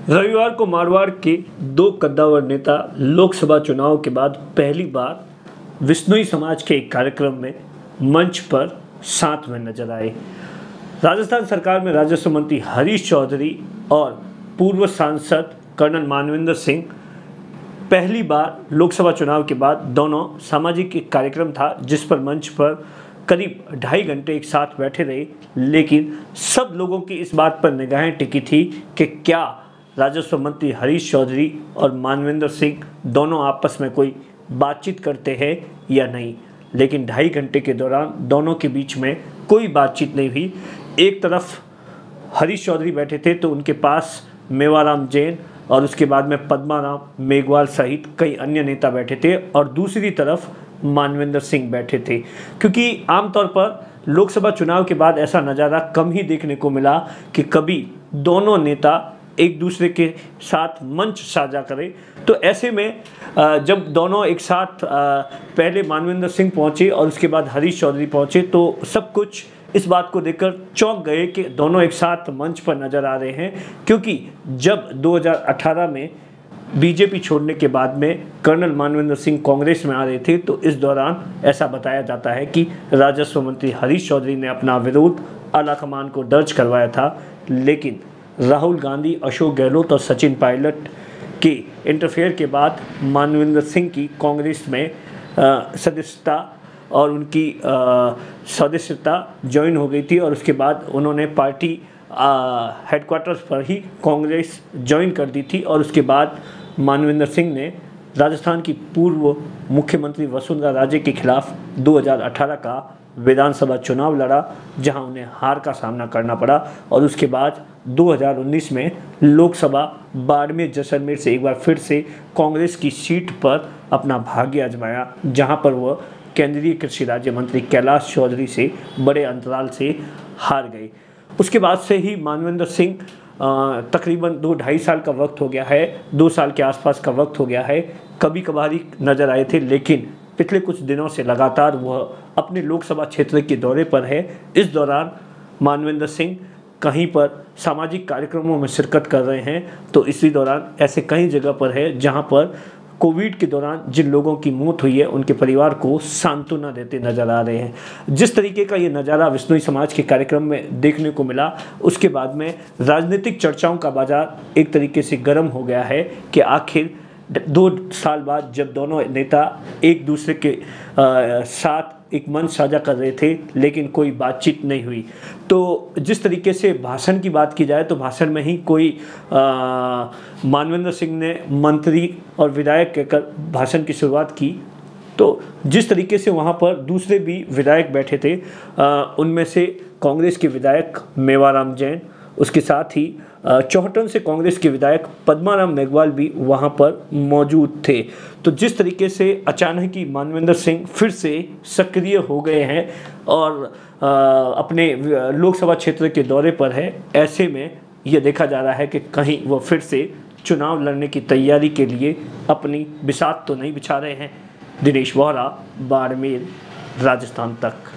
रविवार को मारवाड़ के दो कद्दावर नेता लोकसभा चुनाव के बाद पहली बार विश्नोई समाज के एक कार्यक्रम में मंच पर साथ में नजर आए। राजस्थान सरकार में राजस्व मंत्री हरीश चौधरी और पूर्व सांसद कर्नल मानवेंद्र सिंह पहली बार लोकसभा चुनाव के बाद दोनों सामाजिक एक कार्यक्रम था जिस पर मंच पर करीब 2.5 घंटे एक साथ बैठे रहे। लेकिन सब लोगों की इस बात पर निगाहें टिकी थी कि क्या राजस्व मंत्री हरीश चौधरी और मानवेंद्र सिंह दोनों आपस में कोई बातचीत करते हैं या नहीं। लेकिन 2.5 घंटे के दौरान दोनों के बीच में कोई बातचीत नहीं हुई। एक तरफ हरीश चौधरी बैठे थे तो उनके पास मेवाराम जैन और उसके बाद में पद्माराम मेघवाल सहित कई अन्य नेता बैठे थे और दूसरी तरफ मानवेंद्र सिंह बैठे थे। क्योंकि आमतौर पर लोकसभा चुनाव के बाद ऐसा नज़ारा कम ही देखने को मिला कि कभी दोनों नेता एक दूसरे के साथ मंच साझा करें। तो ऐसे में जब दोनों एक साथ पहले मानवेंद्र सिंह पहुंचे और उसके बाद हरीश चौधरी पहुंचे तो सब कुछ इस बात को देखकर चौंक गए कि दोनों एक साथ मंच पर नज़र आ रहे हैं। क्योंकि जब 2018 में बीजेपी छोड़ने के बाद में कर्नल मानवेंद्र सिंह कांग्रेस में आ रहे थे तो इस दौरान ऐसा बताया जाता है कि राजस्व मंत्री हरीश चौधरी ने अपना विरोध आलाकमान को दर्ज करवाया था। लेकिन राहुल गांधी, अशोक गहलोत और सचिन पायलट के इंटरफेयर के बाद मानवेंद्र सिंह की कांग्रेस में सदस्यता और उनकी सदस्यता ज्वाइन हो गई थी और उसके बाद उन्होंने पार्टी हेडक्वार्टर्स पर ही कांग्रेस ज्वाइन कर दी थी। और उसके बाद मानवेंद्र सिंह ने राजस्थान की पूर्व मुख्यमंत्री वसुंधरा राजे के खिलाफ 2018 का विधानसभा चुनाव लड़ा जहां उन्हें हार का सामना करना पड़ा। और उसके बाद 2019 में लोकसभा बाड़मेर जैसलमेर से एक बार फिर से कांग्रेस की सीट पर अपना भाग्य आजमाया जहां पर वह केंद्रीय कृषि राज्य मंत्री कैलाश चौधरी से बड़े अंतराल से हार गए। उसके बाद से ही मानवेंद्र सिंह तकरीबन 2-2.5 साल का वक्त हो गया है, 2 साल के आसपास का वक्त हो गया है, कभी कभार नज़र आए थे। लेकिन पिछले कुछ दिनों से लगातार वह अपने लोकसभा क्षेत्र के दौरे पर है। इस दौरान मानवेंद्र सिंह कहीं पर सामाजिक कार्यक्रमों में शिरकत कर रहे हैं तो इसी दौरान ऐसे कई जगह पर है जहां पर कोविड के दौरान जिन लोगों की मौत हुई है उनके परिवार को सांत्वना देते नजर आ रहे हैं। जिस तरीके का ये नज़ारा विश्नोई समाज के कार्यक्रम में देखने को मिला उसके बाद में राजनीतिक चर्चाओं का बाजार एक तरीके से गर्म हो गया है कि आखिर 2 साल बाद जब दोनों नेता एक दूसरे के साथ एक मंच साझा कर रहे थे लेकिन कोई बातचीत नहीं हुई। तो जिस तरीके से भाषण की बात की जाए तो भाषण में ही कोई मानवेंद्र सिंह ने मंत्री और विधायक कहकर भाषण की शुरुआत की तो जिस तरीके से वहाँ पर दूसरे भी विधायक बैठे थे उनमें से कांग्रेस के विधायक मेवाराम जैन, उसके साथ ही चौहटन से कांग्रेस के विधायक पद्माराम मेघवाल भी वहां पर मौजूद थे। तो जिस तरीके से अचानक ही मानवेंद्र सिंह फिर से सक्रिय हो गए हैं और अपने लोकसभा क्षेत्र के दौरे पर है, ऐसे में यह देखा जा रहा है कि कहीं वह फिर से चुनाव लड़ने की तैयारी के लिए अपनी बिसात तो नहीं बिछा रहे हैं। दिनेश वोहरा, बाड़मेर, राजस्थान तक।